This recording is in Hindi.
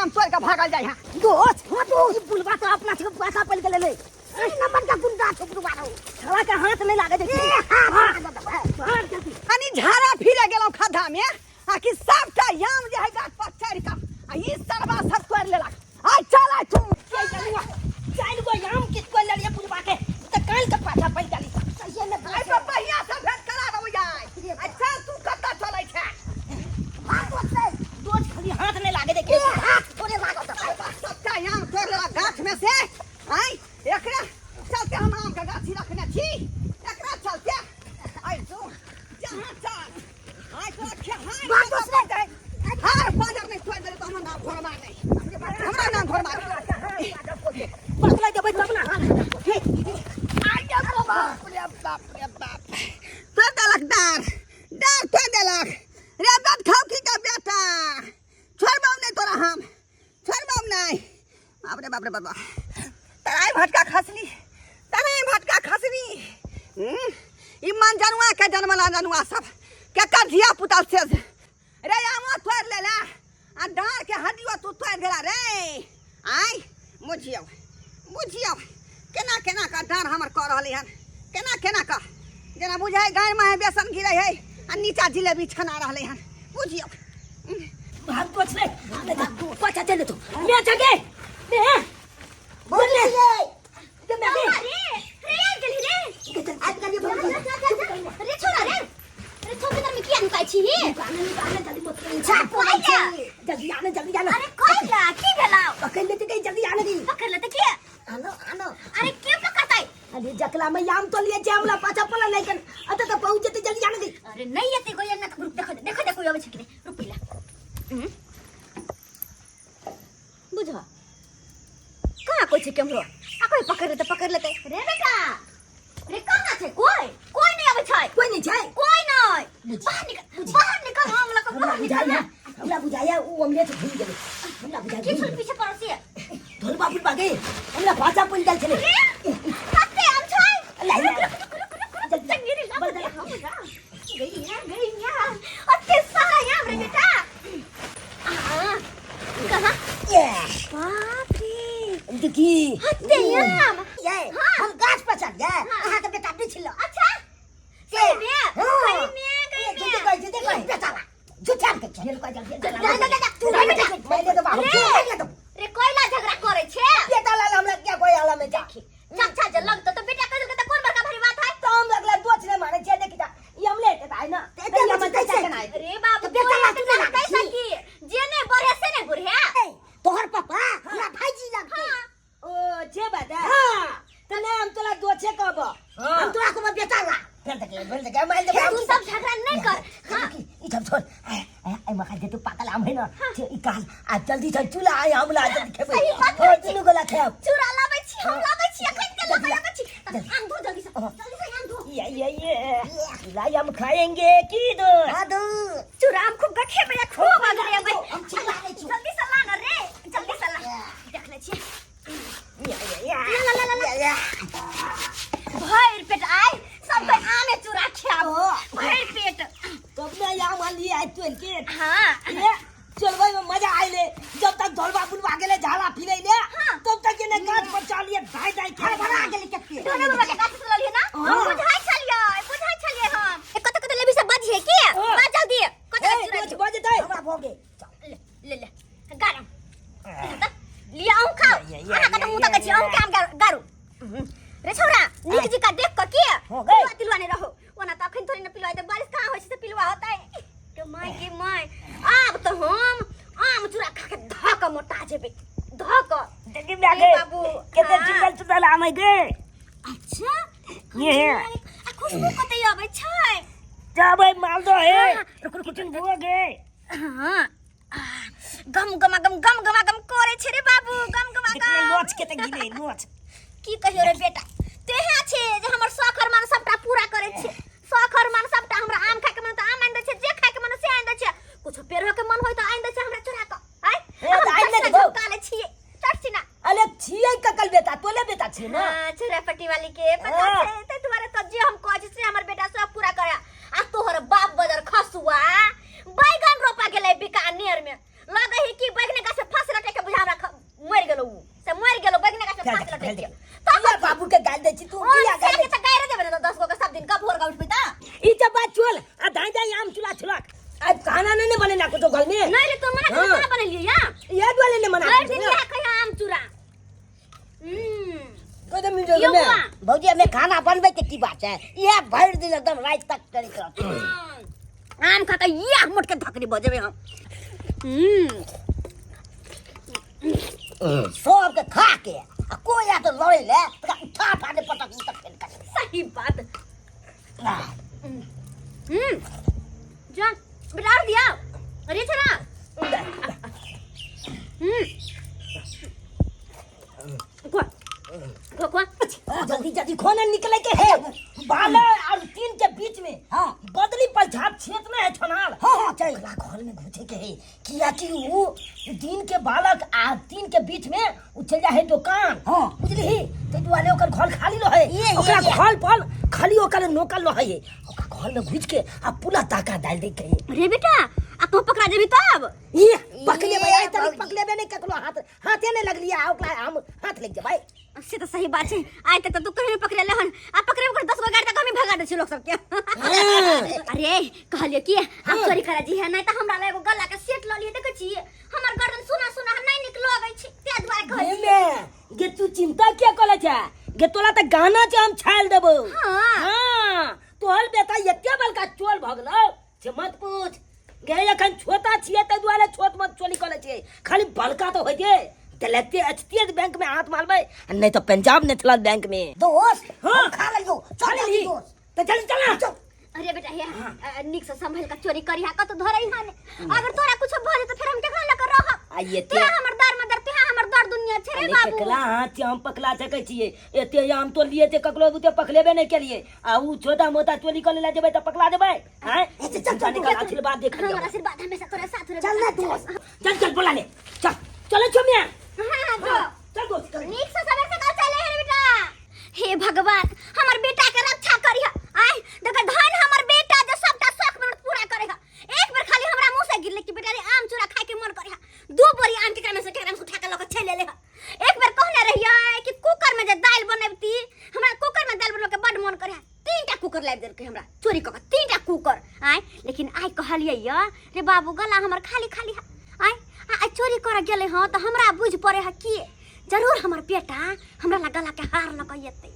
आम तोड़ के भागल जाय हां दोस्त हो तो ई बुलवा तो अपना से पैसा पल के ले ले नंबर का गुंडा छुपवा रहो छला के हाथ नहीं लागे देखी अनि झारा फिरे गेलो खड्डा में आ कि सबटा आम जे है गाछ पर चढ़ के आ ई सरवा सब तोड़ लेलक आ चल तू चल गो आम किस को लड़िए बुलवा के त काल के पाछा पड़ जाली सही ने भाई तो पहिया से भेंट करा दो जाय अच्छा तू कत्ता चलै छै दोस्त खाली हाथ नहीं लागे देखे थोड़े लागो सबका आम तोड़ लेलक गाछ में से आई एकरा चलते हम आम का गाछी रखने छी एकरा चलते आई जो जहां चल आई तो रखे हां बात नहीं हां बाजार में खोल दे तो हम नाम घर मार नहीं हमरा नाम घर मार पकड़ा दे बैठ अपना आई जा बाप रे बाप तो दलक डार तो दलक रे बात खाओ की का बेटा छोड़बाऊ नहीं तोरा हम छोड़बाऊ नहीं बाप रे बाबा तराई भटका खसनी ई मन जनुआ के जन्मला जनुआ सब के कर धिया पुता से रे आमो तोड़ लेला आ डार के हड्डियो तू तोड़ देला रे आई बुझियो केना का डार हमर कर रहली हन केना का जना बुझाय गाय में बेसन गिरै है आ नीचा जिलेबी छना रहले हन बुझियो भाग पोछ ले पचा चले तो मैं जगे बोल ले रे गली रे आज कर ये रे छोरा रे छोके तर में किया नुकाई छी आने जल्दी मत छाप जल्दी आने अरे कोई ला की भेलाओ पकड़ लेते कहीं जल्दी आने दी पकड़ लेते के आनो अरे क्यों पकड़ताई अरे जकला में आम तो लिए जामला पाछा पला नहीं कर अत तो पहुंचते जल्दी आने दी अरे नहीं आते कोई ना देखो आवे छकने रुक पहला बुझा कहाँ कोई छे केमरो आ कोई पकड़ लेते रे बेटा रे कहाँ छे कोई नहीं आवे छे कोई नहीं बाहर निकल हमरा बुझाया उ हमले से भूल गेले हमरा बुझाया की फुल पीछे पड़ोसी है धोल बाबू भागे हमरा भाषा पल दल छले कते आम छे जल्दी रे बदल हम जा गई अते सारा आम रे बेटा कहां ये बाप रे देखी हत्ते आम ये हम गाछ पर चढ़ गए कहां के बेटा पीछे लो अच्छा सही में गई बेटा झूठा के चल को जल्दी तू नहीं बेटा मैं तो बाबू रे कोइला झगड़ा करे छे बेटा ला हमरा क्या कोई आला में जाखी अच्छा लग तो बेटा कह के कौन बड़का भारी बात है तो हम लगला दोछ ने मारे छे देखी ता ई हम लेते है ना ते हम कैसे बनाए अरे बाप बेटा तू कैसे की जेने बरे से ने बुढ़िया तोहर पापा हमरा भाईजी लगते ओ छे बेटा हां तने हम तोला दोछे कहब हम तोरा को बेटा ला बोल दे मैं तू सब झगड़ा नहीं कर हां ई सब छोड़ आई मखा जे तू पागल आम है ना ई काल आ जल्दी से चूल्हा आई हमला जल्दी खेबे हो तीनों गोला खेब चूरा लाबै छी हम लाबै छी अखन के लाबै छी आम धो जल्दी से आम धो ये लाई हम खाएंगे की दो हां दो चूरा आम खूब खेबे खूब अगर ये हम चिल्लाए छी जल्दी से ला ना रे जल्दी से ला देख ले छी या भैर पेट आए सब आमे चूरा खाओ भैर पेट तब ना आम लिए आई तोल के हां ये चलबै में मजा आइले जब तक धोलबा बुलवा गेले झाला फिरै ले तब तक ने गाछ पर चलिए धाई खा भरा गेले केते दोनो बाबा के गाछ से ललिए ना हम बुझाई छलिए हम कत लेबी से बजिए के बाज जल्दी कत बजतै हमरा भोगे ले गरम लिया आम खाओ आहा कत मुंह तक छी आम काम गारू रे छोरा नीक जी का देख क के तिलवा नहीं रहो ओना त अखन थोड़ी न पिलवा दे बारिश कहां होय से पिलवा होतै के माय अब तो हम आम चूरा खा के धक मोटा जेबे धक देखि बागे बाबू केते चुगल आम है गे अच्छा ये खुशबू कते आबै छै जाबै मालदो है किचन भुआ गे हां गम करे छै रे बाबू गम नोच के त गिले नोच की कहियो रे बेटा तेहा छे जे हमर शौक मान सबटा पूरा करे छे शौक मान सबटा हमरा आम खाए के मन त आम आइन दे छे जे खाए के मन से आइन दे छे कुछ पेरो के मन होय त आइन दे छे हमरा चोरा क आइ आइन दे काले छिए चढ़छी ना अले छिए ककल बेटा तोले बेटा छे ना छोरा पट्टी वाली के पता छे त तुम्हारे त जे हम कहै छी हमर बेटा सब पूरा करे आ तोहर बाप बदर खसुआ बैगन रोपा गेलै बिकानेर में लगे है कि बैगन का से फस रटे गाल दे तो बाबू के गाल दे छी तू किया गाल दे त गाय रे देबे त 10 गो के सब दिन का भोर का उठ पता ई जब बात चल आ दाई दाई आम चुला छुलक आज खाना नहीं बने ना कुछ घर में नहीं रे तो मना खाना बना लिए या वाले ने मना कर दिया कहीं आम चूरा कदम मिल जो में भौजी में खाना बनबे के की बात है ये भर दिन एकदम रात तक करी कर आम खाता ये मोट के धकरी बजेबे हम सब के खा के कोई या तो लड़े ले उठा उठा दे पटक पटक सही बात जा बिलाड़ दिया अरे चला जल्दी जल्दी खोना निकले के है बाला और तीन के बीच में हाँ बदली पर झाप छेदना है ठनाल हाँ चल घर में घुसे के है किया कि वो दिन के बालक आ तीन के बीच में उ चल जा है दुकान हाँ बुझली ते दुआले ओकर घर खाली रहे ओकरा घर पर खाली ओकर नौकर रहे ओकर घर में घुस के आ पूरा ताका डाल दे के रे बेटा आ तो पकड़ा जेबी तब ये पकले भाई आई तक पकले बे नहीं ककलो हाथे नहीं लग लिया ओकरा हम हाथ लग जा भाई से तो सही बात है आज तक तो तू कहीं पकड़े ले हन आ पकड़े ओकर 10 गो गाड़ी तक हम भगा दे छी लोग सब के अरे कहलिए कि हम चोरी करा जी है नहीं त हमरा ले एगो गला के सेट ल लिए देख छी हमर गर्दन सुना सुना नहीं निकलो आबै छी ते दुआरे कहली में गे तू चिंता क्या कले छ गे तोला त गाना छ हम छाल देबो हां तोहर बेटा एते बलका चोर भगलो से मत पूछ गे एखन छोटा छिए त दुआरे छोट मत चोरी कले छी खाली बलका तो होय जे तलते एचटीएस बैंक में हाथ मारबे नहीं तो पंजाब नेशनल बैंक में दोस्त हां खा लियो चल दोस्त तो चल चल अरे बेटा हे निक से संभल का चोरी करिया का तो धरई हाने अगर तोरा कुछ भ जाए तो फिर हम केकरा लकर रह आइए ते हमर दर में दर ते हमर दर दुनिया छे रे बाबू केकला हाथ हम पकला सकै छिए एते हम तो लिए ते ककलो बुते पकलेबे नहीं के लिए आ उ छोटा मोटा चोरी कर ले जेबे त पकला देबे हैं चल निकल आशीर्वाद देख हमर आशीर्वाद हमेशा तोरे साथ रहे चल ना दोस्त चल चल बोला ले चल चलो छमिया चल दोस्त नीक से सबर से चले है बेटा हे भगवान हमर बेटा के रक्षा करिया आय देख धन हमर बेटा जे सबटा शौक में पूरा करेगा एक बार खाली हमरा मुंह से गिरले कि बेटा रे आम चूरा खाए के मन करेगा दो बोरी आम के केकरा में उठा के लक छे ले ले एक बार कहने रहिया कि कुकर में जे दाल बनैबती हमरा कुकर में दाल बनबे के बड मन करे तीनटा कुकर लाइब दे के हमरा चोरी क तीनटा कुकर आय लेकिन आय कहलिए या रे बाबू गला हमर खाली खाली आय आ चोरी कर गेले हां त हमरा बुझ पड़े है कि जरूर हमर बेटा हमरा गला के हार लकैते